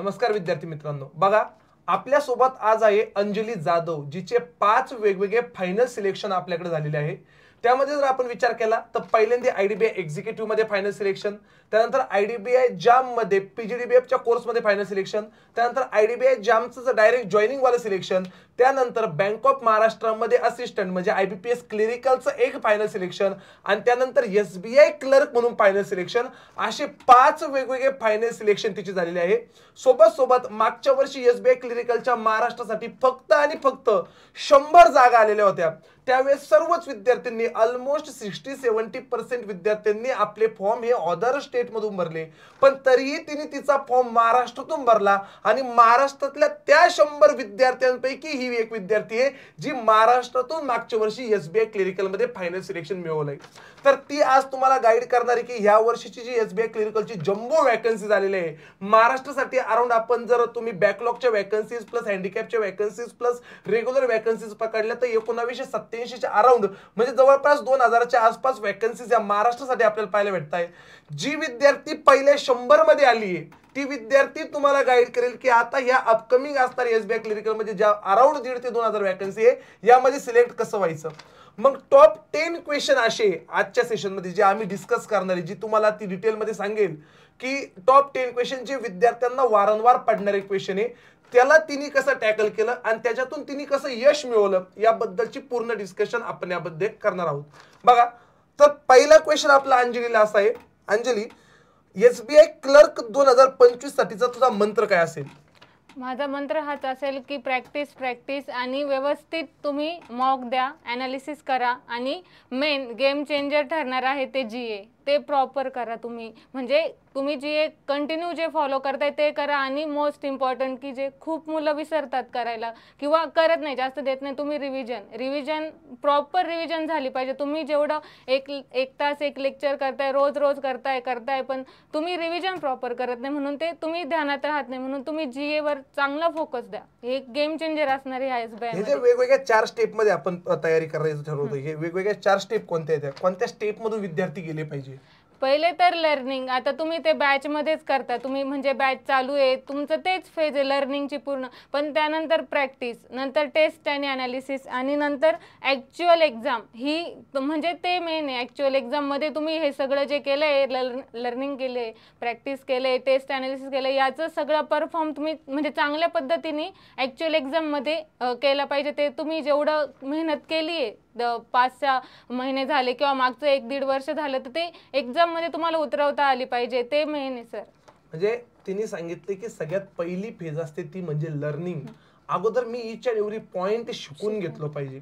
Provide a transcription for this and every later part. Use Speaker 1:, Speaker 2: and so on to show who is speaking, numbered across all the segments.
Speaker 1: नमस्कार विद्यार्थी मित्रांनो, बघा आपल्या सोबत आज आहे अंजली जाधव, जिचे 5 वेगवेगळे फायनल सिलेक्शन आपल्याकडे झालेले आहे। त्यामध्ये जर आपण विचार केला तर पहिल्यांदा आयडीबीआय एक्झिक्युटिव्ह मध्ये फायनल सिलेक्शन, त्यानंतर आयडीबीआय जाम मध्ये पीजीडीबीएफ च्या कोर्स मध्ये फायनल सिलेक्शन, त्यानंतर आयडीबीआय जामचं डायरेक्ट जॉइनिंग वाला सिलेक्शन, त्यानंतर बँक ऑफ महाराष्ट्र मध्ये असिस्टंट म्हणजे आयबीपीएस क्लिरिकलचं एक फायनल सिलेक्शन आणि त्यानंतर एसबीआय क्लर्क म्हणून फायनल सिलेक्शन, असे 5 वेगवेगळे फायनल सिलेक्शन तिची झालेले आहे। सोबत सोबत मागच्या वर्षी एसबीआय क्लिरिकलच्या महाराष्ट्रासाठी फक्त आणि फक्त 100 जागा आलेल्या होत्या। त्यावेळेस सर्वच विद्यार्थ्यांनी ऑलमोस्ट 60-70% विद्यार्थ्यांनी आपले फॉर्म हे अदर स्टेट मधून भरले, पण तरीही तिने तिचा फॉर्म महाराष्ट्रातून भरला आणि महाराष्ट्रातल्या त्या 100 विद्यार्थ्यांपैकी ही एक विद्यार्थी आहे जी महाराष्ट्रातून मागच्या वर्षी एसबीआय क्लिरिकल मध्ये फायनल सिलेक्शन मिळवलंय। तर ती आज तुम्हाला गाईड करणार आहे की ह्या वर्षीची जी एसबीआय क्लिरिकलची जम्बो वॅकन्सी झालेली आहे महाराष्ट्रासाठी अराउंड, आपण जर तुम्ही बॅकलॉगच्या वॅकन्सीज प्लस हँडिकॅपच्या वॅकन्सीज प्लस रेग्युलर वॅकन्सीज पकडल्या तर 1987 च्या अराउंड म्हणजे जवळपास 2000 च्या आसपास वॅकन्सीज या महाराष्ट्रासाठी आपल्याला पाहायला भेटत आहे। जी विद्यार्थी पहिले 100 मध्ये आली आहे ती विद्यार्थी तुम्हाला गाईड करेल की आता या अपकमिंग असणाऱ्या एसबीआय क्लिरिकल मध्ये ज्या अराउंड 1500 ते 2000 वॅकन्सी आहे यामध्ये सिलेक्ट कसं व्हायचं। मग टॉप 10 क्वेश्चन असे आजच्या सेशन मध्ये जे आम्ही डिस्कस करणार आहे, जी तुम्हाला ती डिटेल मध्ये सांगेल की टॉप 10 क्वेश्चन जे विद्यार्थ्यांना वारंवार पडणारे क्वेश्चन आहे त्याला तिने कसं टॅकल केलं आणि त्याच्यातून तिने कसं यश मिळवलं याबद्दलची पूर्ण डिस्कशन आपण याबद्दल करणार आहोत। बघा, तर पहिला क्वेश्चन आपला अंजलीला असा आहे, अंजली एसबीआय क्लर्क 2025 साठीचा तुझा मंत्र काय असेल?
Speaker 2: माझा मंत्र हाच असेल की प्रॅक्टिस प्रॅक्टिस आणि व्यवस्थित तुम्ही मॉक द्या, ॲनालिसिस करा आणि मेन गेम चेंजर ठरणार आहे ते जीए, ते प्रॉपर करा तुम्ही। म्हणजे तुम्ही जीए कंटिन्यू जे फॉलो करताय ते करा आणि मोस्ट इम्पॉर्टंट की जे खूप मुलं विसरतात करायला किंवा करत नाही, जास्त देत नाही, तुम्ही रिव्हिजन प्रॉपर रिव्हिजन झाली पाहिजे। तुम्ही जेवढं एक तास एक लेक्चर करताय, रोज करताय पण तुम्ही रिव्हिजन प्रॉपर करत नाही, म्हणून ते तुम्ही ध्यानात राहत नाही, म्हणून तुम्ही जीए वर चांगला फोकस द्या। हे गेम चेंजर असणार आहे एसबीआय मध्ये।
Speaker 1: हे वेगवेगळ्या 4 स्टेप मध्ये आपण तयारी करायचं ठरवतो, हे वेगवेगळ्या 4 स्टेप कोणत्या आहेत, कोणत्या स्टेप मधून विद्यार्थी गेले पाहिजे?
Speaker 2: पहिले तर लर्निंग, आता तुम्ही ते बॅच मध्येच करता, तुम्ही म्हणजे बॅच चालू आहे तुमचं तेच फेज आहे लर्निंगची पूर्ण, पण त्यानंतर प्रॅक्टिस, नंतर टेस्ट आणि ॲनालिसिस आणि नंतर ॲक्च्युअल एक्झाम, ही म्हणजे ते मेन आहे। ॲक्च्युअल एक्झाम मध्ये तुम्ही हे सगळं जे केलं आहे, लर्निंग केलं आहे, प्रॅक्टिस केलं आहे, टेस्ट ॲनालिसिस केलं आहे, याचं सगळं परफॉर्म तुम्ही म्हणजे चांगल्या पद्धतीने ॲक्च्युअल एक्झाममध्ये केलं पाहिजे। ते तुम्ही जेवढं मेहनत केली आहे 5-6 महिने झाले किंवा मागचं 1-1.5 वर्ष झालं तर ते एक्झाम मध्ये तुम्हाला उतरवता आली पाहिजे, ते मेन आहे सर।
Speaker 1: म्हणजे तिने सांगितले की सगळ्यात पहिली फेज असते ती म्हणजे लर्निंग। अगोदर मी ईच अँड एव्हरी पॉइंट शिकून घेतलं पाहिजे।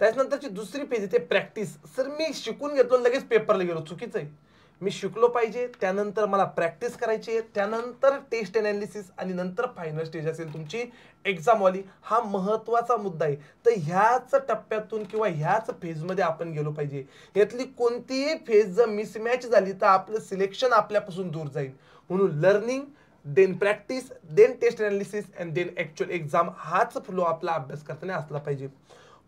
Speaker 1: त्याच्यानंतरची दुसरी फेज आहे ते प्रॅक्टिस। सर मी शिकून घेतलो लगेच पेपरला गेलो, चुकीचं आहे। मी शिकलो पाहिजे, त्यानंतर मला प्रॅक्टिस करायची आहे, त्यानंतर टेस्ट एनालिसिस आणि नंतर फायनल स्टेज असेल तुमची एक्झाम वाली। हा महत्त्वाचा मुद्दा आहे। तर ह्याच टप्प्यातून किंवा ह्याच फेजमध्ये आपण गेलो पाहिजे। यातली कोणतीही फेज जर मिसमॅच झाली तर आपलं सिलेक्शन आपल्यापासून दूर जाईल। म्हणून learning, then practice, then test analysis and then actual exam, हाच फ्लो आपला अभ्यास करताना असला पाहिजे।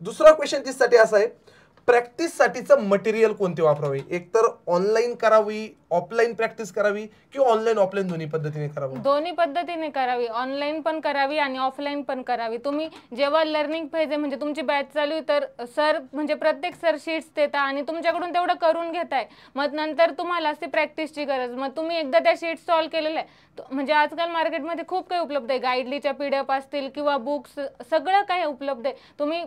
Speaker 1: दुसरा क्वेश्चन तिच्यासाठी असा आहे, प्रॅक्टिस साठीचं मटेरियल कोणते वापरावे? एकतर ऑनलाईन करावी, ऑफलाईन प्रॅक्टिस करावी किंवा ऑनलाईन ऑफलाईन दोन्ही पद्धतीने करावी?
Speaker 2: दोन्ही पद्धतीने करावी, ऑनलाईन पण करावी आणि ऑफलाईन पण करावी। तुम्ही जेव्हा लर्निंग फेज आहे म्हणजे तुमची बॅच चालू आहे तर सर म्हणजे प्रत्येक सर शीट्स देतात आणि तुमच्याकडून तेवढं करून घेताय, मग नंतर तुम्हाला असते प्रॅक्टिसची गरज। मग तुम्ही एकदा त्या शीट्स सॉल्व्ह केलेल्या आहे, म्हणजे आजकाल मार्केटमध्ये खूप काही उपलब्ध आहे, गाईडलीच्या पीडीएफ असतील किंवा बुक्स, सगळं काही उपलब्ध आहे, तुम्ही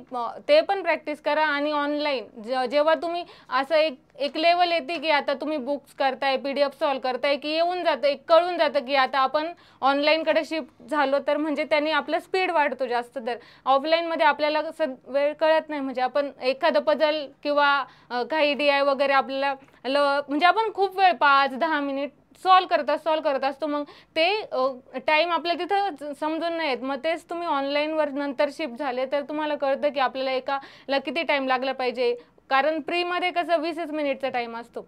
Speaker 2: ते पण प्रॅक्टिस करा। आणि ऑनलाईन जेव्हा तुम्ही असं एक लेवल येते की आता तुम्ही बुक्स करताय, पीडीएफ सॉल्व्ह करताय की येऊन जातं, एक कळून जातं की आता आपण ऑनलाईन कडे शिफ्ट झालो, तर म्हणजे त्यांनी आपला स्पीड वाढतो जास्त। तर ऑफलाईन मध्ये आपल्याला वेळ कळत नाही, म्हणजे आपण एखादं पझल किंवा काही DI वगैरे आपल्याला म्हणजे आपण खूप वेळ 5-10 मिनिट सॉल्व्ह करत असतो, मग ते टाइम आपल्याला तिथं समजून नाही येत। मग तेच तुम्ही ऑनलाईनवर नंतर शिफ्ट झाले तर तुम्हाला कळतं की आपल्याला एकाला किती टाइम लागला पाहिजे, कारण प्रीमध्ये कसं 20 मिनिटचा टाइम असतो,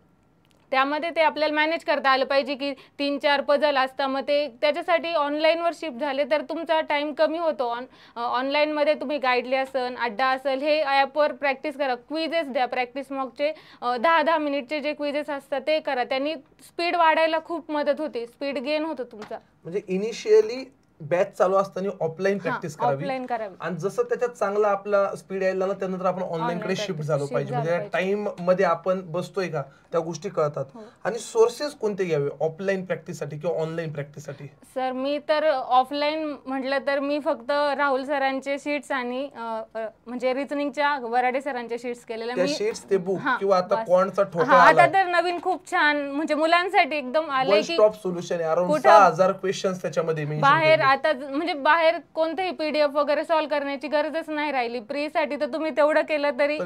Speaker 2: त्यामध्ये ते आपल्याला मॅनेज करता आलं पाहिजे की 3-4 पजल असतात, मग ते त्याच्यासाठी ऑनलाईनवर शिफ्ट झाले तर तुमचा टाइम कमी होतो. ऑनलाईनमध्ये तुम्ही गाईडली असेल, अड्डा असेल, हे ॲपवर प्रॅक्टिस करा. क्विजेस द्या, प्रॅक्टिस मॉकचे 10-10 मिनिटचे जे क्विजेस असतात ते करा. त्यांनी स्पीड वाढायला खूप मदत होते, स्पीड गेन होतो तुमचा.
Speaker 1: म्हणजे इनिशियली बॅच चालू असताना ऑफलाईन प्रॅक्टिस करावी
Speaker 2: ऑफलाईन करावी
Speaker 1: आणि जसं त्याच्यात चांगला आपला स्पीड यायला लागला त्यानंतर आपण ऑनलाईन कडे शिफ्ट झालो पाहिजे. म्हणजे टाइम मध्ये आपण बसतोय का त्या गोष्टी कळतात. आणि सोर्सेस कोणते घ्यावे ऑफलाईन प्रॅक्टिससाठी किंवा ऑनलाईन प्रॅक्टिससाठी?
Speaker 2: सर मी तर ऑफलाईन म्हटलं तर मी फक्त राहुल सरांचे शीट्स आणि म्हणजे रिजनिंगच्या वराडे सरांचे शीट्स केलेले.
Speaker 1: मी शीट्स ते बुक किंवा आता क्वांटचा ठोकळा
Speaker 2: आता तर नवीन खूप छान म्हणजे मुलांसाठी एकदम आले की
Speaker 1: स्टॉप सोल्युशन आहे. अराउंड 6000 क्वेश्चन्स त्याच्यामध्ये
Speaker 2: बाहेर आता म्हणजे बाहेर कोणतेही पीडीएफ वगैरे सॉल्व्ह करण्याची गरजच नाही राहिली. प्री साठी तर तुम्ही तेवढं केलं तरी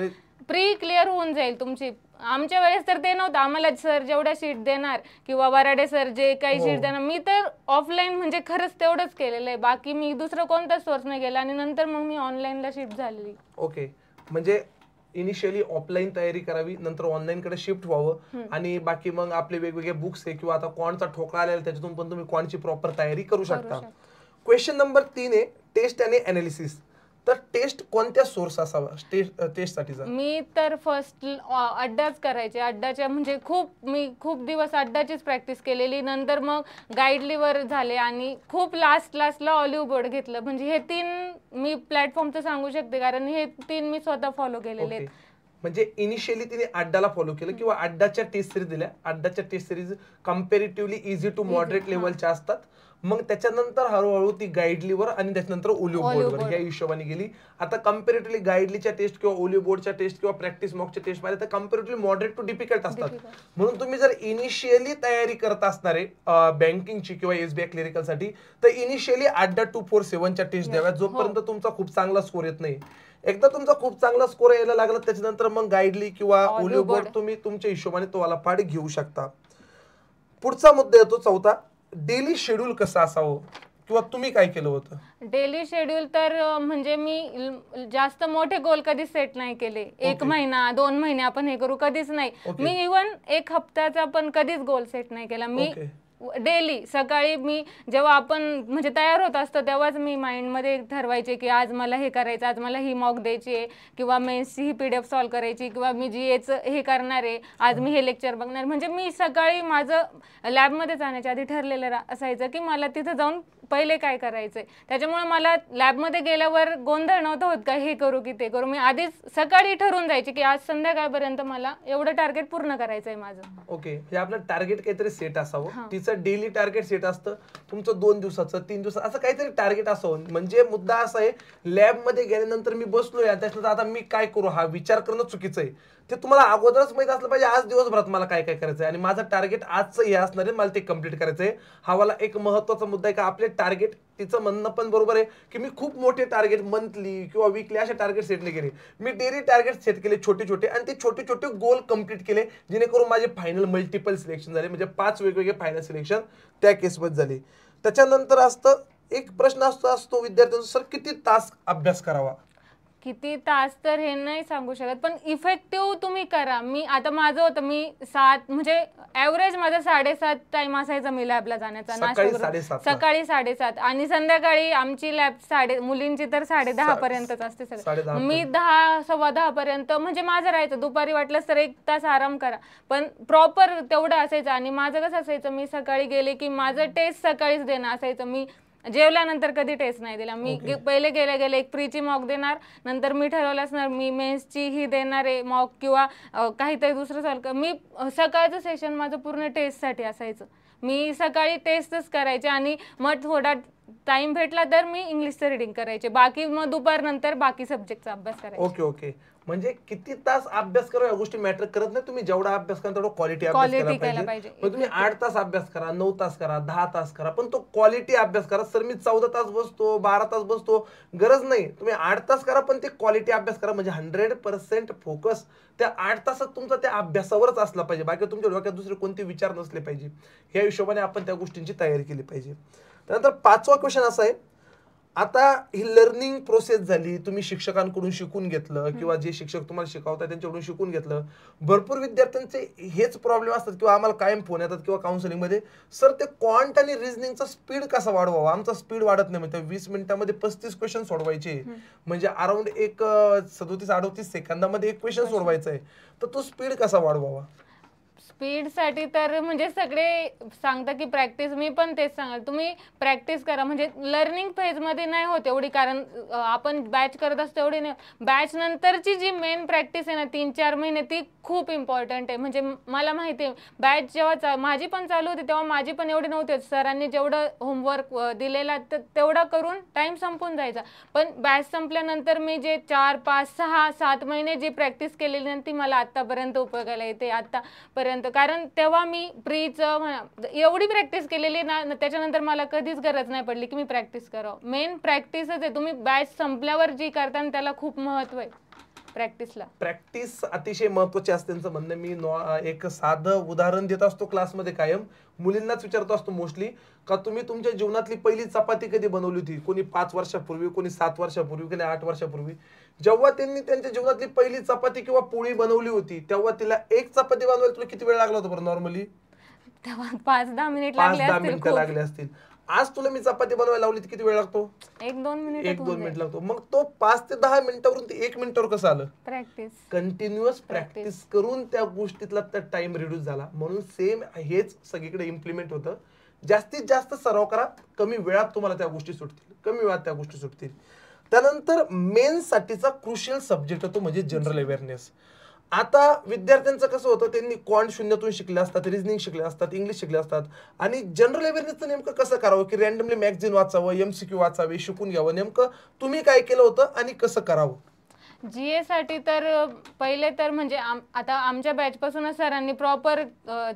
Speaker 2: प्री क्लिअर होऊन जाईल तुमची. आमच्या वेळेस तर ते नव्हतं. आम्हाला सर जेवढ्या शीट देणार किंवा वराडे सर जे काही शीट देणार, मी तर ऑफलाईन म्हणजे खरंच तेवढंच केलेलं आहे. बाकी मी दुसरं कोणताच सोर्स नाही केला आणि नंतर मग मी ऑनलाईनला शिफ्ट झालेली.
Speaker 1: ओके, म्हणजे इनिशियली ऑफलाईन तयारी करावी, नंतर ऑनलाईन कडे शिफ्ट व्हावं आणि बाकी मग आपले वेगवेगळे बुक्स आहे किंवा आता क्वांटचा ठोकळा आलेला त्याच्यातून पण तुम्ही क्वांटची प्रॉपर तयारी करू शकता. क्वेश्चन नंबर 3 आहे टेस्ट आणि एनालिसिस. तर टेस्ट कोणत्या सोर्स असावा टेस्ट साठीचा?
Speaker 2: मी तर फर्स्ट अड्डाच करायचे. अड्डाच्या म्हणजे मी खूप दिवस अड्डाचीच प्रॅक्टिस केलेली. नंतर मग गाईडलीवर झाले आणि खूप लास्टला ऑलिव्ह बोर्ड घेतलं. म्हणजे हे 3 मी प्लॅटफॉर्मचं सांगू शकते कारण हे 3 मी स्वतः फॉलो केलेले आहेत.
Speaker 1: म्हणजे इनिशियली तिने अड्डाला फॉलो केलं किंवा अड्डाच्या टेस्ट सिरीज दिल्या. अड्डाच्या test series comparatively easy to moderate लेवलच्या असतात. मग त्याच्यानंतर हळूहळू ती गाईडलीवर आणि त्याच्यानंतर ओलिव्ह बोर्डवर या हिशोबाने गेली. आता कम्पॅरेटिव्हली गाईडलीच्या टेस्ट किंवा ओलिव्ह बोर्डच्या टेस्ट किंवा प्रॅक्टिस मॉकच्या टेस्ट मध्ये तर कम्पॅरेटिव्हली मॉडरेट टू डिफिकल्ट असतात. म्हणून तुम्ही जर इनिशियली तयारी करत असणार आहे बँकिंगची किंवा एसबीआय क्लिरिकल साठी तर इनिशियली अड्डा 247च्या टेस्ट द्याव्या जोपर्यंत तुमचा खूप चांगला स्कोर येत नाही. एकदा तुमचा खूप चांगला स्कोर यायला लागला त्याच्यानंतर मग गाईडली किंवा ओलिव्ह बोर्ड तुम्ही तुमच्या हिशोबाने तो वाला पाठ घेऊ शकता. पुढचा मुद्दा येतो चौथा, डेली शेड्यूल कसं असावं किंवा तुम्ही काय केलं होतं?
Speaker 2: डेली शेड्यूल तर म्हणजे मी जास्त मोठे गोल कधीच सेट नाही केले. 1 महिना 2 महिने आपण हे करू कधीच नाही. मी इव्हन 1 हप्त्याचा पण कधीच गोल सेट नाही केला. मी डेली सकाळी मी जेव्हा आपण म्हणजे तयार होत असतो तेव्हाच मी माइंडमध्ये ठरवायचे की आज मला हे करायचं, आज मला ही मॉक द्यायची आहे किंवा मेन्सची ही पीडीएफ सॉल्व्ह करायची किंवा मी जीएचं हे करणार आहे, आज मी हे लेक्चर बघणार. म्हणजे मी सकाळी माझं लॅबमध्ये जाण्याच्या आधी ठरलेलं असायचं की मला तिथं जाऊन पहिले काय करायचंय. त्याच्यामुळे मला लॅबमध्ये गेल्यावर गोंधळ नव्हतं होत का हे करू की ते करू. मी आधीच सकाळी ठरवून जायचे की आज संध्याकाळपर्यंत मला एवढं टार्गेट पूर्ण करायचंय माझं.
Speaker 1: ओके, म्हणजे आपलं टार्गेट काहीतरी सेट असावं. तिचं डेली टार्गेट सेट असतं, तुमचं 2 दिवसाचं 3 दिवसाचं असं काहीतरी टार्गेट असावं. म्हणजे मुद्दा असा आहे लॅबमध्ये गेल्यानंतर मी बसलोय त्याच्यानंतर आता मी काय करू हा विचार करणं चुकीचं आहे. ते तुम्हाला अगोदरच माहित असलं पाहिजे आज दिवसभरात मला काय काय करायचंय आणि माझं टार्गेट आजचं हे असणार आहे, मला ते कम्प्लीट करायचंय. हा वाला एक महत्वाचा मुद्दा आहे का आपले टार्गेट, तिचं म्हणणं पण बरोबर आहे की मी खूप मोठे टार्गेट मंथली किंवा वीकली असे टार्गेट सेट नाही केले. मी डेली टार्गेट सेट केले छोटे छोटे आणि ते छोटे छोटे गोल कम्प्लीट केले जेणेकरून माझे फायनल मल्टिपल सिलेक्शन झाले. म्हणजे 5 वेगवेगळे फायनल सिलेक्शन त्या केसमध्ये झाले. त्याच्यानंतर असतं एक प्रश्न असतो विद्यार्थ्यांचा, सर किती तास अभ्यास करावा?
Speaker 2: किती तास तर हे नाही सांगू शकत पण इफेक्टिव्ह तुम्ही करा. मी आता माझं होतं मी 7 म्हणजे ॲव्हरेज माझा 7:30 टाइम असायचा मी लॅबला जाण्याचा. सकाळी 7:30 आणि संध्याकाळी आमची लॅब मुलींची तर 10:30 पर्यंतच असते सगळं. मी 10 सव्वा 10 पर्यंत म्हणजे माझं राहायचं. दुपारी वाटलं तर 1 तास आराम करा पण प्रॉपर तेवढं असायचं. आणि माझं कसं असायचं मी सकाळी गेले की माझं टेस्ट सकाळीच देणं असायचं. मी जेवल्यानंतर कधी टेस्ट नाही दिला. मी पहिले गेले एक प्रीची मॉक देणार, नंतर मी ठरवलं असणार मी मेन्सची ही देणार आहे मॉक किंवा काहीतरी दुसरं सॉल्व. मी सकाळचं सेशन माझं पूर्ण टेस्टसाठी असायचं. मी सकाळी टेस्टच करायचे आणि मग थोडा टाइम भेटला तर मी इंग्लिशचं रीडिंग करायचे. बाकी मग दुपारनंतर बाकी सब्जेक्टचा अभ्यास करायचा.
Speaker 1: ओके ओके, म्हणजे किती तास अभ्यास करा या गोष्टी मॅटर करत नाही. तुम्ही जेवढा अभ्यास करा तेवढा क्वालिटी अभ्यास केला पाहिजे. तुम्ही 8 तास अभ्यास करा, 9 तास करा, 10 तास करा पण तो क्वालिटी अभ्यास करा. सर मी 14 तास बसतो, 12 तास बसतो, गरज नाही. तुम्ही 8 तास करा पण ते क्वालिटी अभ्यास करा. म्हणजे 100% फोकस त्या 8 तासात तुमचा त्या अभ्यासावरच असला पाहिजे. बाकी तुमच्या डोक्यात दुसरे कोणते विचार नसले पाहिजे. या हिशोबाने आपण त्या गोष्टींची तयारी केली पाहिजे. त्यानंतर 5वा क्वेश्चन असा आहे, आता ही लर्निंग प्रोसेस झाली, तुम्ही शिक्षकांकडून शिकून घेतलं किंवा जे शिक्षक तुम्हाला शिकवतात त्यांच्याकडून शिकून घेतलं. भरपूर विद्यार्थ्यांचे हेच प्रॉब्लेम असतात किंवा आम्हाला कायम फोन येतात किंवा काउन्सिलिंग मध्ये, सर ते क्वांट आणि रिझनिंगचा स्पीड कसा वाढवावा, आमचा स्पीड वाढत नाही. म्हणजे 20 मिनिटांमध्ये 35 क्वेश्चन सोडवायचे, म्हणजे अराउंड एक 37-38 सेकंदामध्ये एक क्वेश्चन सोडवायचा आहे, तर तो स्पीड कसा वाढवावा?
Speaker 2: स्पीड साठी तर म्हणजे सगळे सांगता की प्रॅक्टिस, मी पण तेच सांगाल, तुम्ही प्रॅक्टिस करा. म्हणजे लर्निंग फेज मध्ये नाही होत एवढी, कारण आपण बॅच करत असतो एवढी नाही. बॅच नंतरची जी मेन प्रॅक्टिस आहे ना 3-4 महिने, ती खूप इम्पॉर्टंट आहे. म्हणजे मला माहिती आहे बॅच जेव्हा माझी पण चालू होती तेव्हा माझी पण एवढी नव्हती. सरांनी जेवढं होमवर्क दिलेला तेवढा करून टाइम संपून जायचा. पण बॅच संपल्यानंतर मी जे 4-5-6-7 महिने जी प्रॅक्टिस केलेली ती मला आतापर्यंत उपयोगाला येते आतापर्यंत. कारण तेव्हा मी प्रीचं एवढी प्रॅक्टिस केलेली ना, त्याच्यानंतर मला कधीच गरज नाही पडली की मी प्रॅक्टिस करावं. मेन प्रॅक्टिसच आहे. तुम्ही बॅच संपल्यावर जी करता त्याला खूप महत्व आहे प्रॅक्टिसला.
Speaker 1: प्रॅक्टिस अतिशय महत्वाची असते त्यांचं म्हणणं. मी एक साधं उदाहरण देत असतो क्लासमध्ये कायम, मुलींनाच विचारतो असतो मोस्टली, का तुम्ही तुमच्या जीवनातली पहिली चपाती कधी बनवली होती? कोणी 5 वर्षापूर्वी, कोणी 7 वर्षापूर्वी, कोणी 8 वर्षापूर्वी. जेव्हा त्यांनी त्यांच्या जीवनातली पहिली चपाती किंवा पोळी बनवली होती तेव्हा तिला एक चपाती बनवायला तुला किती वेळ लागला होता बरं नॉर्मली?
Speaker 2: तेव्हा 5-10 मिनिट
Speaker 1: 5-10 मिनिटं लागले असतील. आज तुला मी चपाती बनवायला लावली किती वेळ लागतो?
Speaker 2: 1-2 मिनिट.
Speaker 1: 1-2 मिनिट लागतो. मग तो 5 ते 10 मिनिटावरून ते 1 मिनिटावर कसं आलं?
Speaker 2: प्रॅक्टिस,
Speaker 1: कंटिन्युअस प्रॅक्टिस करून त्या गोष्टीतला टाइम रिड्यूस झाला. म्हणून सेम हेच सगळीकडे इम्प्लिमेंट होतं. जास्तीत जास्त सराव करा, कमी वेळात तुम्हाला त्या गोष्टी सुटतील, कमी वेळात त्या गोष्टी सुटतील. त्यानंतर मेन्स साठीचा क्रुशियल सब्जेक्ट होतो म्हणजे जनरल अवेअरनेस. आता विद्यार्थ्यांचं कसं होतं, त्यांनी क्वांट शून्यातून शिकले असतात, रिझनिंग शिकले असतात, इंग्लिश शिकले असतात, आणि जनरल अवेअरनेसचं नेमकं कसं करावं, की रॅन्डमली मॅगझिन वाचावं, MCQ वाचावे, शिकून घ्यावं, नेमकं तुम्ही काय केलं होतं आणि कसं करावं?
Speaker 2: GA साठी तर पहिले तर म्हणजे आता आमच्या बॅच पासूनच सरांनी प्रॉपर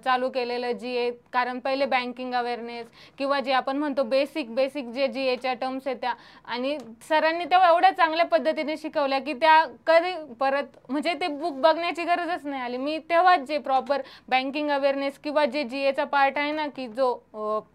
Speaker 2: चालू केलेलं GA. कारण पहिले बँकिंग अवेअरनेस किंवा जे आपण म्हणतो बेसिक जे GAच्या टर्म्स आहेत त्या, आणि सरांनी तेव्हा एवढ्या चांगल्या पद्धतीने शिकवल्या की त्या कधी परत म्हणजे ते बुक बघण्याची गरजच नाही आली. मी तेव्हाच जे प्रॉपर बँकिंग अवेअरनेस किंवा जे GAचा पार्ट आहे ना, की जो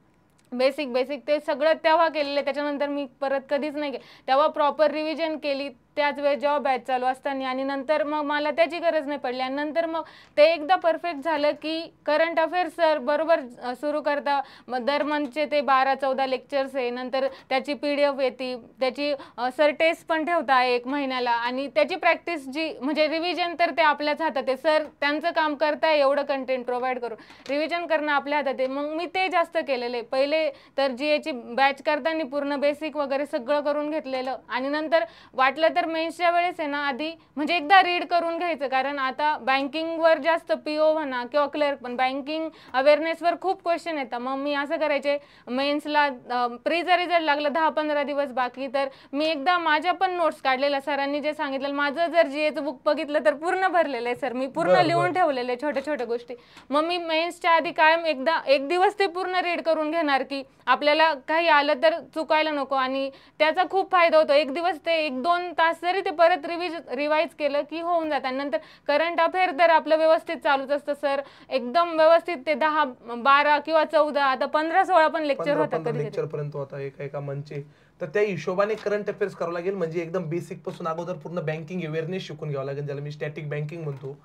Speaker 2: बेसिक ते सगळं तेव्हा केलेलं. त्याच्यानंतर मी परत कधीच नाही तेव्हा प्रॉपर रिव्हिजन केली त्याच वेळेस जेव्हा बॅच चालू असताना, आणि नंतर मग मला त्याची गरज नाही पडली. आणि नंतर मग ते एकदा परफेक्ट झालं की करंट अफेअर्स सर बरोबर सुरू करता. मग दर मंथचे ते 12-14 लेक्चर्स आहे, नंतर त्याची PDF येते, त्याची सर टेस्ट पण ठेवता 1 महिन्याला, आणि त्याची प्रॅक्टिस जी म्हणजे रिव्हिजन तर ते आपल्याच हातात आहे. सर त्यांचं काम करताय एवढं कंटेंट प्रोव्हाइड करून, रिव्हिजन करणं आपल्या हातात आहे. मग मी ते जास्त केलेलं आहे. पहिले तर GAची बॅच करताना पूर्ण बेसिक वगैरे सगळं करून घेतलेलं, आणि नंतर वाटलं तर मेन्सच्या वेळेस आहे ना आधी म्हणजे एकदा रीड करून घ्यायचं. कारण आता बँकिंगवर जास्त PO म्हणा किंवा क्लर्क, पण बँकिंग अवेअरनेसवर खूप क्वेश्चन येतात. मग मी असं करायचे, मेन्सला प्रीचा रिझल्ट लागला 10-15 दिवस बाकी, तर मी एकदा माझ्या पण नोट्स काढलेल्या. सरांनी जे सांगितलं, माझं जर GAचं बुक बघितलं तर पूर्ण भरलेलं आहे सर, मी पूर्ण लिहून ठेवलेले छोट्या गोष्टी. मग मी मेन्सच्या आधी कायम एकदा 1 दिवस ते पूर्ण रीड करून घेणार की आपल्याला काही आलं तर चुकायला नको, आणि त्याचा खूप फायदा होतो. 1 दिवस ते 1-2 तास जरी ते परत रिवाइज केलं की होऊन जातं. नंतर करंट अफेअर तर आपलं व्यवस्थित चालूच असतं सर, एकदम व्यवस्थित. ते 10-12 किंवा 14, आता 15-16 पण लेक्चर होतात, कधी
Speaker 1: लेक्चर पर्यंत होता एका मंचचे. तर त्या हिशोबाने करंट अफेअर्स करावं लागेल. म्हणजे एकदम बेसिक पासून अगोदर पूर्ण बँकिंग अवेअरनेस शिकून घ्यावं लागेल, ज्याला मी स्टॅटिक बँकिंग म्हणतो.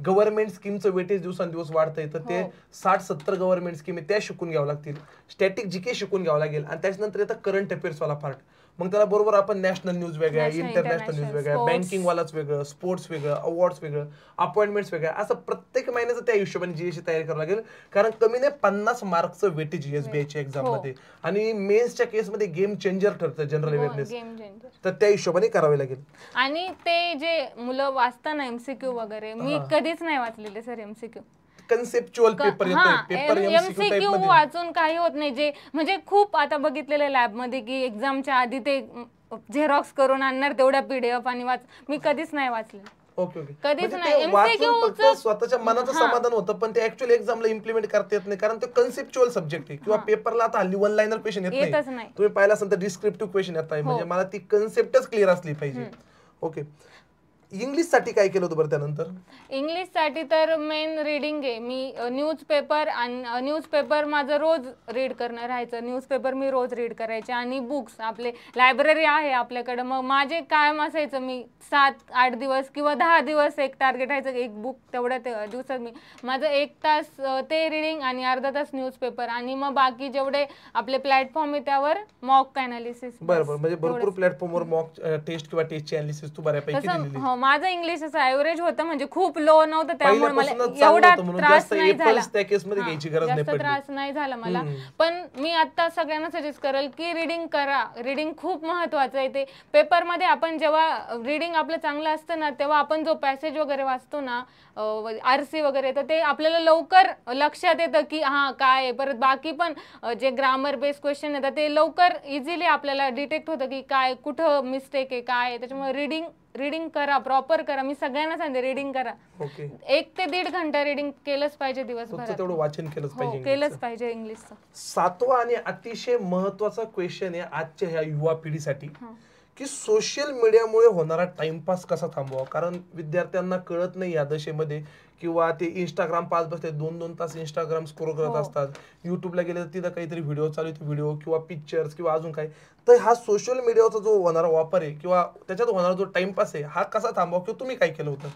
Speaker 1: गव्हर्नमेंट स्कीमचं वेटेज दिवसांदिवस वाढतंय, तर ते 60-70 गव्हर्नमेंट स्कीम त्या शिकून घ्यावं लागतील. स्टॅटिक GK शिकून घ्यावं लागेल, आणि त्याच्यानंतर येतं करंट अफेअर्स वाला पार्ट. मग त्याला बरोबर आपण नॅशनल न्यूज वेगळ्या, इंटरनॅशनल न्यूज वेगळ्या, बँकिंगवालाच वेगळं, स्पोर्ट्स वेगळं, अवॉर्ड्स वेगळं, अपॉइंटमेंट्स वेगळ्या, असं प्रत्येक महिन्याचं त्या हिशोबाने GAची तयारी करावं लागेल. कारण कमी नाही 50 मार्कचं वेटेज SBIच्या एक्झाम मध्ये, आणि मेन्सच्या केसमध्ये गेम चेंजर ठरतं जनरल अवेअरनेस, तर त्या हिशोबाने करावे लागेल.
Speaker 2: आणि ते जे मुलं वाचताना MCQ वगैरे, मी कधीच नाही वाचलेले सर MCQ.
Speaker 1: कन्सेप्च्युअल पेपर येतोय, पेपर
Speaker 2: MCQ वाचून काही होत नाही. जे म्हणजे खूप आता बघितलेलं लॅब मध्ये की एक्झामच्या आधी ते झेरॉक्स करून आणणार तेवढ्या PDF आणि मी कधीच नाही वाचले.
Speaker 1: ओके
Speaker 2: कधीच नाही.
Speaker 1: फक्त स्वतःच्या मनाचं समाधान होतं, पण ते ऍक्च्युअली एक्झामला इम्प्लिमेंट करता येत नाही. कारण ते कन्सेप्च्युअल सब्जेक्ट आहे, किंवा पेपरला आता हल्ली 1 लाइनर क्वेश्चन येत नाही. तुम्ही पाहिला असेल तर डिस्क्रिप्टिव्ह क्वेश्चन येत आहे. म्हणजे मला ती कन्सेप्टच क्लिअर असली पाहिजे. ओके, इंग्लिश साठी काय केलं होतं बरं त्यानंतर?
Speaker 2: इंग्लिश साठी तर मेन रीडिंग आहे. मी न्यूजपेपर आणि न्यूजपेपर माझं रोज रीड करणं राहायचं. न्यूजपेपर मी रोज रीड करायचे आणि बुक्स आपले लायब्ररी आहे आपल्याकडं. मग माझे कायम असायचं मी 7-8 दिवस किंवा 10 दिवस एक टार्गेट राहायचं, एक बुक तेवढ्या दिवसात मी माझं 1 तास ते रीडिंग आणि अर्धा तास न्यूजपेपर आणि मग बाकी जेवढे आपले प्लॅटफॉर्म आहे त्यावर मॉक अनालिसिस.
Speaker 1: बरोबर, म्हणजे भरपूर प्लॅटफॉर्मवर मॉक टेस्ट किंवा टेस्टची अनालिसिस तू बऱ्यापैकी दिलेली.
Speaker 2: माझं इंग्लिश असं ऍव्हरेज होतं, म्हणजे खूप लो नव्हतं, त्यामुळे मला एवढा त्रास नाही झाला. जास्त त्रास नाही झाला मला. पण मी आता सगळ्यांना सजेस्ट करेल की रीडिंग करा. रीडिंग खूप महत्वाचं आहे. ते पेपरमध्ये आपण जेव्हा रीडिंग आपलं चांगलं असतं ना, तेव्हा आपण जो पॅसेज वगैरे वाचतो ना, आरसी वगैरे, तर ते आपल्याला लवकर लक्षात येतं की हा काय आहे. परत बाकी पण जे ग्रामर बेस्ड क्वेश्चन येतात ते लवकर इझिली आपल्याला डिटेक्ट होतं की काय कुठं मिस्टेक आहे काय आहे. त्याच्यामुळे रीडिंग करा, प्रॉपर करा. मी सगळ्यांना सांगते रीडिंग करा. 1 ते 1.5 घंटा रीडिंग केलंच पाहिजे दिवसभरात.
Speaker 1: तेवढं वाचन
Speaker 2: केलंच पाहिजे इंग्लिशचं.
Speaker 1: 7वा आणि अतिशय महत्वाचा क्वेश्चन आहे आजच्या ह्या युवा पिढीसाठी की सोशल मीडियामुळे होणारा टाइमपास कसा थांबवा. कारण विद्यार्थ्यांना कळत नाही या दशेमध्ये, किंवा ते इंस्टाग्राम पास बसते 2-2 तास इंस्टाग्राम स्क्रोल करत असतात. युट्यूबला गेले तर तिथं काहीतरी व्हिडिओ चालू आहे, व्हिडिओ किंवा पिक्चर्स किंवा अजून काय. तर हा सोशल मीडियाचा जो होणारा वापर आहे किंवा त्याच्यात होणारा जो टाइमपास आहे हा कसा थांबवा, किंवा तुम्ही काय केलं होतं?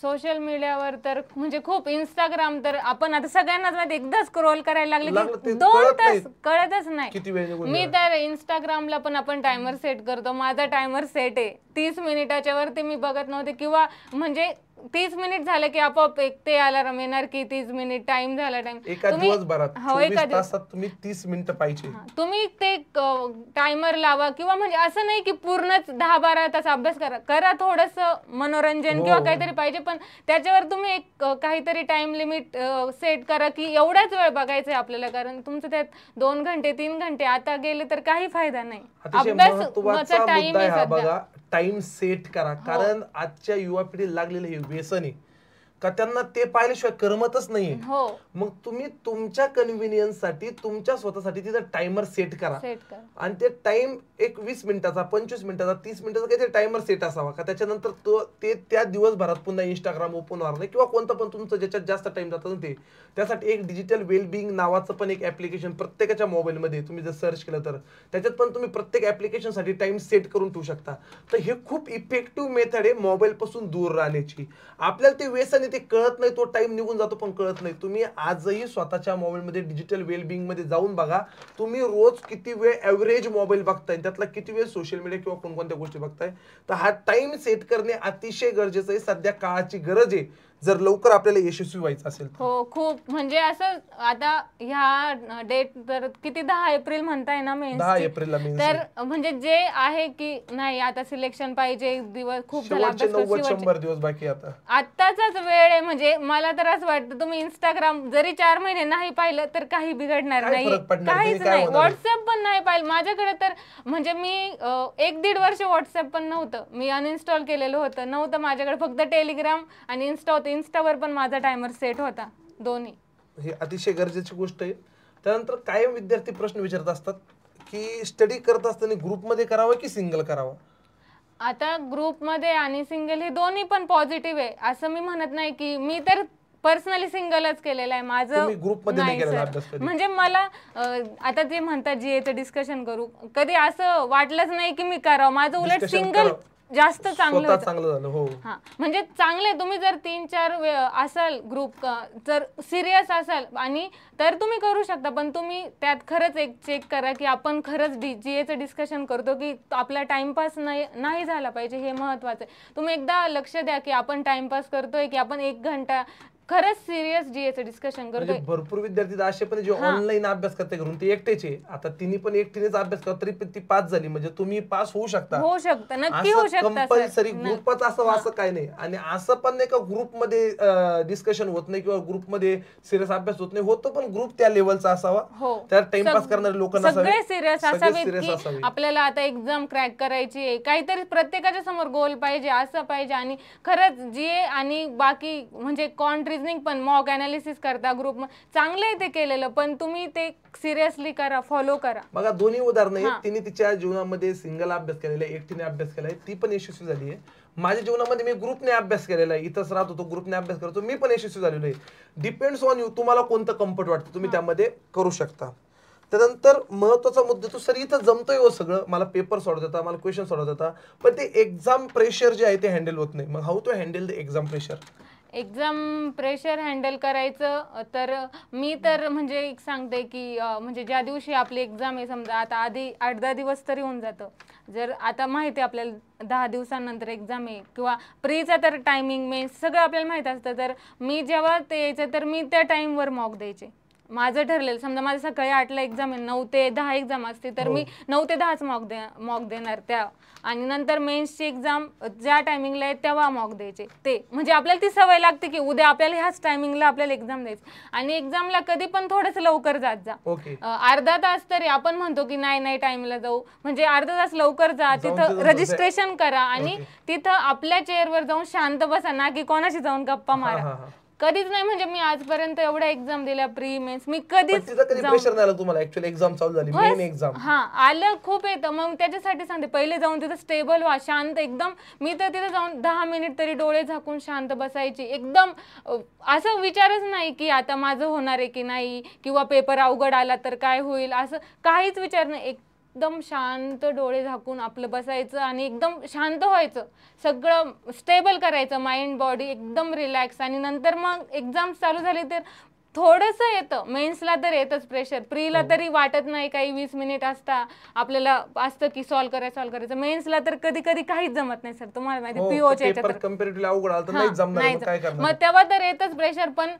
Speaker 2: सोशल मीडियावर तर म्हणजे खूप इंस्टाग्राम तर आपण आता सगळ्यांनाच माहिती, एकदा स्क्रोल करायला लागले की 2 तास कळतच नाही. मी तर इंस्टाग्रामला पण आपण टायमर सेट करतो. माझा टायमर सेट आहे 30 मिनिटाच्या वरती मी बघत नव्हते, किंवा म्हणजे 30 मिनिट झाले की आपोआप एक ते अलार्म येणार की 30 मिनिट टाइम झाला.
Speaker 1: एका दिवसभरात 24 तासात तुम्ही 30 मिनिटं पाहिजे.
Speaker 2: तुम्ही ते टायमर लावा, किंवा म्हणजे असं नाही की पूर्णच 10-12 तास अभ्यास करा थोडस मनोरंजन किंवा काहीतरी पाहिजे, पण त्याच्यावर तुम्ही एक काहीतरी टाइम लिमिट सेट करा की एवढाच वेळ बघायचंय आपल्याला. कारण तुमचं त्यात 2 घंटे 3 घंटे आता गेले तर काही फायदा नाही.
Speaker 1: अभ्यासाचा टाइम आहे, टाइम सेट करा. कारण आजच्या युवा पिढीला लागलेलं हे व्यसन आहे का त्यांना ते पाहिल्याशिवाय करमतच नाहीये. मग तुम्ही तुमच्या कन्व्हिनियन्स साठी तुमच्या स्वतःसाठी तिथं टायमर सेट करा. आणि ते टाइम एक 20 मिनिटाचा 25 मिनिटाचा 30 मिनिटाचा काहीतरी टायमर सेट असावा का त्याच्यानंतर ते त्या दिवसभरात पुन्हा इंस्टाग्राम ओपन होणार नाही, किंवा कोणतं पण तुमचं ज्याच्यात जास्त टाइम जातं ते. त्यासाठी एक डिजिटल वेलबिंग नावाचं पण एक ऍप्लिकेशन प्रत्येकाच्या मोबाईलमध्ये तुम्ही जर सर्च केलं तर त्याच्यात पण तुम्ही प्रत्येक ऍप्लिकेशन साठी टाइम सेट करून ठेवू शकता. तर हे खूप इफेक्टिव्ह मेथड आहे मोबाईल पासून दूर राहण्याची. आपल्याला ते व्यसन ते कळत नाही, तो टाइम निघून जातो पण कळत नाही. तुम्ही आजही स्वतःच्या मोबाईलमध्ये डिजिटल वेलबिंग मध्ये जाऊन बघा, तुम्ही रोज किती वेळ ऍव्हरेज मोबाईल बघताय, त्यातला किती वेळ सोशल मीडिया किंवा कोणकोणत्या गोष्टी बघताय. तर हा टाइम सेट करणे अतिशय गरजेचं आहे. सध्या काळाची गरज आहे जर लवकर आपल्याला यशस्वी व्हायचं असेल.
Speaker 2: हो, खूप म्हणजे असं आता ह्या डेट तर किती 10 एप्रिल म्हणताय ना,
Speaker 1: 10 एप्रिलला
Speaker 2: तर म्हणजे जे आहे की नाही आता सिलेक्शन पाहिजे, दिवस खूप झाला,
Speaker 1: 90-100 दिवस बाकी आता.
Speaker 2: आत्ताचाच वेळ आहे. म्हणजे मला तर असं वाटतं तुम्ही इंस्टाग्राम जरी 4 महिने नाही पाहिलं तर काही बिघडणार नाही, काहीच नाही. व्हॉट्सअप पण नाही पाहिलं माझ्याकडे तर, म्हणजे मी 1-1.5 वर्ष व्हॉट्सअप पण नव्हतं, मी अनइन्स्टॉल केलेलं नव्हतं माझ्याकडे. फक्त टेलिग्राम आणि इन्स्टा होतं. इन्स्टावर पण माझा टायमर सेट होता, दोन्ही.
Speaker 1: हे अतिशय गरजेची गोष्ट आहे. त्यानंतर कायम विद्यार्थी प्रश्न विचारत असतात की स्टडी करत असताना ग्रुपमध्ये करावं की सिंगल करावं.
Speaker 2: आता ग्रुपमध्ये आणि सिंगल हे दोन्ही पण पॉझिटिव्ह आहे, असं मी म्हणत नाही. की मी तर पर्सनली सिंगलच केलेलं आहे माझं. म्हणजे मला आता जे म्हणतात जीएचं डिस्कशन करू, कधी असं वाटलंच नाही की मी करावं. माझं उलट सिंगल जास्त चांगलं
Speaker 1: झालं.
Speaker 2: हा, म्हणजे चांगले तुम्ही जर 3-4 असाल ग्रुप, जर सिरियस असाल आणि तर तुम्ही करू शकता. पण तुम्ही त्यात खरंच एक चेक करा की आपण खरंच जीएचं डिस्कशन करतो की आपला टाइमपास नाही झाला पाहिजे, हे महत्वाचं आहे. तुम्ही एकदा लक्ष द्या की आपण टाइमपास करतोय की आपण 1 घंटा खरंच सिरियस जीएचं डिस्कशन करतोय.
Speaker 1: भरपूर विद्यार्थी असे पण जे ऑनलाईन अभ्यास करते घरून, ते एकटेच आहे. आता तिने पण एकटीनेच अभ्यास करत तरी ती पास झाली, म्हणजे तुम्ही पास होऊ शकता,
Speaker 2: नक्की होऊ शकता.
Speaker 1: कंपल्सरी ग्रुपच असं काय नाही. आणि असं पण नाही का ग्रुपमध्ये डिस्कशन होत नाही किंवा ग्रुपमध्ये सिरियस अभ्यास होत नाही, होतो पण ग्रुप त्या लेवलचा असावा, त्यात टाइमपास करणारे लोक
Speaker 2: सगळे सिरियस असावे. आपल्याला आता एक्झाम क्रॅक करायची आहे, काहीतरी प्रत्येकाच्या समोर गोल पाहिजे, असं पाहिजे. आणि खरंच जीए आणि बाकी म्हणजे कॉन्ट्री रिझनिंग पण मॉक अनालिसिस करता ग्रुप चांगलं आहे ते केलेलं, पण तुम्ही ते सिरियसली करा, फॉलो करा.
Speaker 1: बघा दोन्ही उदाहरणं आहेत. तिने तिच्या जीवनामध्ये सिंगल अभ्यास केलेला आहे, एकटीने अभ्यास केलाय, ती पण यशस्वी झाली आहे. माझ्या जीवनामध्ये मी ग्रुपने अभ्यास केलेला आहे, इथंच राहत होतो, ग्रुपने अभ्यास करतो, मी पण यशस्वी झालेलो आहे. डिपेंड्स ऑन यू, तुम्हाला कोणतं कम्फर्ट वाटतं तुम्ही त्यामध्ये करू शकता. त्यानंतर महत्वाचा मुद्दा तो सर इथं जमतोय हो सगळं, मला पेपर सोडवत होता, मला क्वेश्चन सोडवत होता, पण ते एक्झाम प्रेशर जे आहे ते हँडल होत नाही. मग how to handle the exam pressure?
Speaker 2: Exam pressure handle करायचं तर मी तर म्हणजे एक सांगते की म्हणजे ज्या दिवशी आपली एक्झाम आहे, समजा आता आधी 8-10 दिवस तरी होऊन जातं. जर आता माहिती आहे आपल्याला 10 दिवसांनंतर एक्झाम आहे किंवा प्रीचा तर टायमिंग मेन्स सगळं आपल्याला माहीत असतं, तर मी जेव्हा ते यायचं तर मी त्या टाईमवर मॉक द्यायचे. माझं ठरलेलं, समजा माझं सकाळी 8ला एक्झाम आहे, 9 ते 10 एक्झाम असते, तर मी 9 ते 10च मॉक देणार त्या. आणि नंतर मेन्सची एक्झाम ज्या टायमिंगला आहे तेव्हा मॉक द्यायचे. ते म्हणजे आपल्याला ती सवय लागते की उद्या आपल्याला ह्याच टायमिंगला आपल्याला एक्झाम द्यायची. आणि एक्झामला कधी पण थोडंसं लवकर जात जा. अर्धा तास तरी आपण म्हणतो की नाही टाइमला जाऊ, म्हणजे अर्धा तास लवकर जा, तिथं रजिस्ट्रेशन करा आणि तिथं आपल्या चेअरवर जाऊन शांत बसा, ना की कोणाशी जाऊन गप्पा मारा. कधीच नाही, म्हणजे मी आजपर्यंत एवढ्या एक्झाम दिल्या प्री मेन्स, मी कधीच
Speaker 1: प्रेशर नाही आलं तुम्हाला? ऍक्च्युअली एक्झाम चालू झाली, मेन एक्झाम
Speaker 2: आलं खूप येतं. मग त्याच्यासाठी सांगते, पहिले जाऊन तिथं स्टेबल व्हा, शांत एकदम. मी तर तिथं जाऊन 10 मिनिट तरी डोळे झाकून शांत बसायची, एकदम असं विचारच नाही की आता माझं होणार आहे की नाही, किंवा पेपर अवघड आला तर काय होईल, असं काहीच विचार नाही. एकदम शांत डोळे झाकून आपलं बसायचं आणि एकदम शांत व्हायचं, सगळं स्टेबल करायचं, माइंड बॉडी एकदम रिलॅक्स. आणि नंतर मग एक्झाम चालू झाली तर थोडंसं येतं, मेन्सला तर येतच प्रेशर, प्रीला तरी वाटत नाही, काही 20 मिनिट असता आपल्याला असतं की सॉल्व्ह करायचं. मेन्सला तर कधी कधी काहीच जमत नाही सर, तुम्हाला माहिती पीओच्या याच्यात मग तेव्हा तर येतच प्रेशर. पण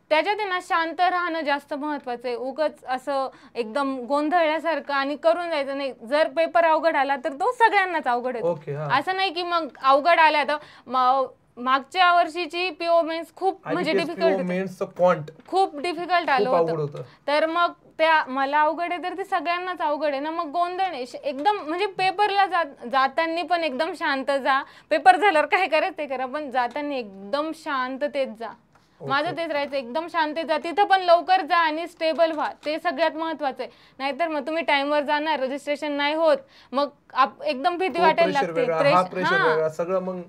Speaker 2: त्याच्यात ना शांत राहणं जास्त महत्वाचं आहे. उगाच असं एकदम गोंधळल्यासारखं आणि करून जायचं नाही. जर पेपर अवघड आला तर तो सगळ्यांनाच अवघड येतो, असं नाही की मग अवघड आला तर. मागच्या वर्षीची पीओ मेन्स खूप म्हणजे डिफिकल्ट, खूप डिफिकल्ट आलं होतं, तर मग त्या मला अवघड आहे तर ते सगळ्यांनाच अवघड आहे ना. मग गोंधळ एकदम, म्हणजे पेपरला जाताना पण एकदम शांत जा, पेपर झाल्यावर काय करायचं ते करा, पण जाताना एकदम शांततेत जा. माझं तेच राहायचं, एकदम शांततेत जा, तिथं पण लवकर जा आणि स्टेबल व्हा, ते सगळ्यात महत्वाचं आहे. नाहीतर मग तुम्ही टाइमवर जाणार, रजिस्ट्रेशन नाही होत, मग एकदम भीती वाटायला लागते.
Speaker 1: सगळं मग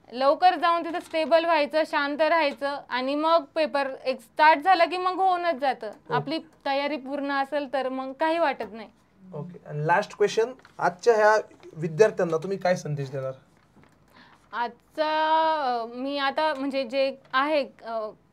Speaker 2: लवकर जाऊन तिथं स्टेबल व्हायचं, शांत राहायचं, आणि मग पेपर एक स्टार्ट झाला की मग होऊनच जातं. आपली तयारी पूर्ण असेल तर मग काही वाटत नाही.
Speaker 1: ओके, लास्ट क्वेश्चन, आजच्या ह्या विद्यार्थ्यांना तुम्ही काय संदेश देणार?
Speaker 2: आजचा मी आता म्हणजे जे आहे,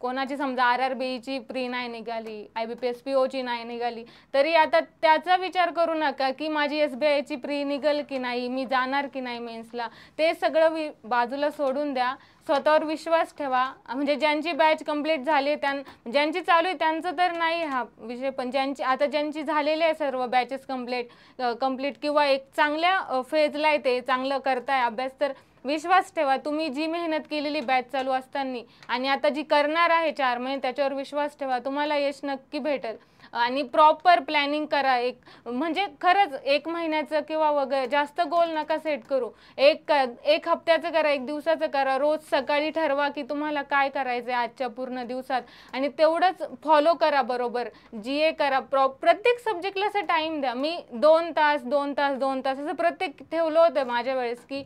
Speaker 2: कोणाची समजा RRBची प्री नाही निघाली, IBPS POची नाही निघाली, तरी आता त्याचा विचार करू नका की माझी SBIची प्री निघल की नाही, मी जाणार की नाही मेन्सला. ते सगळं बाजूला सोडून द्या, स्वतःवर विश्वास ठेवा. म्हणजे ज्यांची बॅच कंप्लीट झाली, ज्यांची चालू आहे त्यांचं तर नाही हा विषय, पण ज्यांची झालेली आहे सर्व बॅचेस कंप्लीट किंवा एक चांगल्या फेजला आहे, ते चांगलं करताय अभ्यास, तर विश्वास ठेवा. तुम्ही जी मेहनत केलेली बॅच चालू असताना आणि आता जी करणार आहे 4 महिने, त्याच्यावर विश्वास ठेवा, तुम्हाला यश नक्की भेटेल. आणि प्रॉपर प्लॅनिंग करा. म्हणजे खरंच 1 महिन्याचं किंवा वगैरे जास्त गोल नका सेट करू. एक हप्त्याचं करा, 1 दिवसाचं करा. रोज सकाळी ठरवा की तुम्हाला काय करायचं आहे आजच्या पूर्ण दिवसात, आणि तेवढंच फॉलो करा. बरोबर GA करा. प्रत्येक सब्जेक्टला असं टाइम द्या. मी 2 तास असं प्रत्येक ठेवलं होतं माझ्या वेळेस की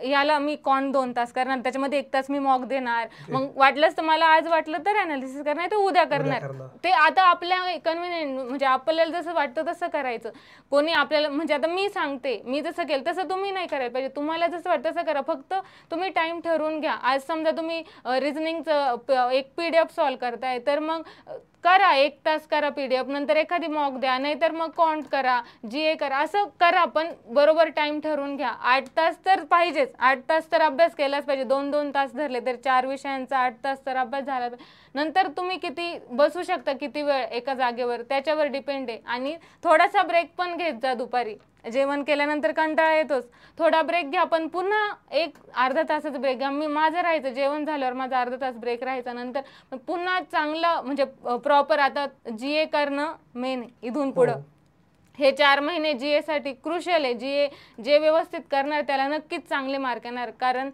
Speaker 2: याला मी 2 तास करणार, त्याच्यामध्ये 1 तास मी मॉक देणार, मग वाटलंच तर मला आज वाटलं तर अनालिसिस करणार, तर उद्या करणार. ते आता आपल्या कन्व्हिनियंट, म्हणजे आपल्याला जसं वाटतं तसं करायचं. कोणी आपल्याला, म्हणजे आता मी सांगते, मी जसं केलं तसं तुम्ही नाही करायला पाहिजे. तुम्हाला जसं वाटतं तसं करा, फक्त तुम्ही टाइम ठरवून घ्या. आज समजा तुम्ही रिझनिंगचं एक PDF सॉल्व करताय, तर मग करा 1 तास करा PDF, नंतर एखादी मॉक द्या, नाहीतर मग कॉन्ट करा, GA करा, असं करा, पण बरोबर टाइम ठरवून घ्या. 8 तास तर पाहिजेच, 8 तास तर अभ्यास केलाच पाहिजे. 2-2 तास धरले तर 4 विषयांचा 8 तास तर अभ्यास झाला पाहिजे. नंतर तुम्ही किती बसू शकता, किती वेळ एका जागेवर, त्याच्यावर डिपेंड आहे. आणि थोडासा ब्रेक पण घेत जा. दुपारी जेवण केल्यानंतर कंटाळा येतोच, थोडा ब्रेक घ्या, पण पुन्हा एक अर्धा तासाचा ब्रेक घ्या. माझं राहायचं, जेवण झाल्यावर माझा अर्धा तास ब्रेक राहायचा, नंतर पुन्हा चांगलं म्हणजे प्रॉपर आता GA करणं मेन इथून पुढं. हे 4 महिने जीए साठी क्रुशियल आहे. जे व्यवस्थित करणार त्याला नक्कीच चांगले मार्क येणार. कारण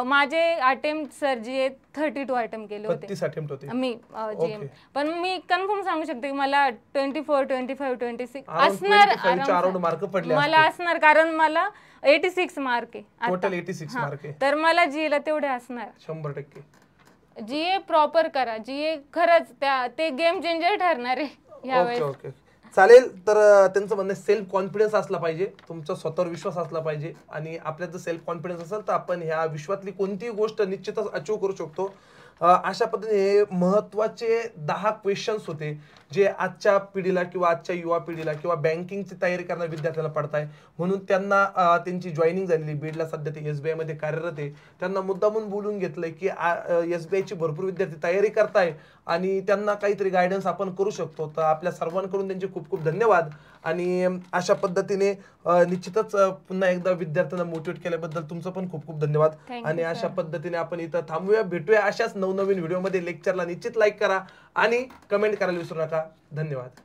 Speaker 2: माझे अटेम्प्ट सर जीए 32 अटेम्प्ट केले होते
Speaker 1: 32 अटेम्प्ट होते
Speaker 2: मी जीए. पण मी कन्फर्म सांगू शकते की मला 24, 25, 26 असणार
Speaker 1: अराउंड मार्क पडले
Speaker 2: मला असणार. कारण मला 86 मार्क आहे
Speaker 1: टोटल 86 मार्क आहे.
Speaker 2: तर मला जीए ला तेवढे असणार
Speaker 1: 100%.
Speaker 2: जीए प्रॉपर करा. जीए खरंच ते गेम चेंजर ठरणार आहे यावेळेस.
Speaker 1: ओके चालेल. तर त्यांचं म्हणणं सेल्फ कॉन्फिडन्स असला पाहिजे, तुमचा स्वतःवर विश्वास असला पाहिजे. आणि आपल्यात जर सेल्फ कॉन्फिडन्स असेल तर आपण ह्या विश्वातली कोणतीही गोष्ट निश्चितच अचीव करू शकतो. अशा पद्धतीने हे महत्त्वाचे 10 क्वेश्चन्स होते जे आजच्या पिढीला किंवा आजच्या युवा पिढीला किंवा बँकिंगची तयारी करणाऱ्या विद्यार्थ्याला पडताय. म्हणून त्यांना त्यांची जॉईनिंग झालेली बीडला सध्या ते SBI मध्ये कार्यरत आहे. त्यांना मुद्दामून बोलून घेतलंय की SBI ची भरपूर विद्यार्थी तयारी करताय आणि त्यांना काहीतरी गायडन्स आपण करू शकतो. तर आपल्या सर्वांकडून त्यांचे खूप खूप धन्यवाद. आणि अशा पद्धतीने निश्चितच पुन्हा एकदा विद्यार्थ्यांना मोटिवेट केल्याबद्दल तुमचं पण खूप खूप धन्यवाद. आणि अशा पद्धतीने आपण इथं थांबूया. भेटूया अशाच नवनवीन व्हिडिओमध्ये. लेक्चरला निश्चित लाईक करा आणि कमेंट करायला विसरू नका. धन्यवाद.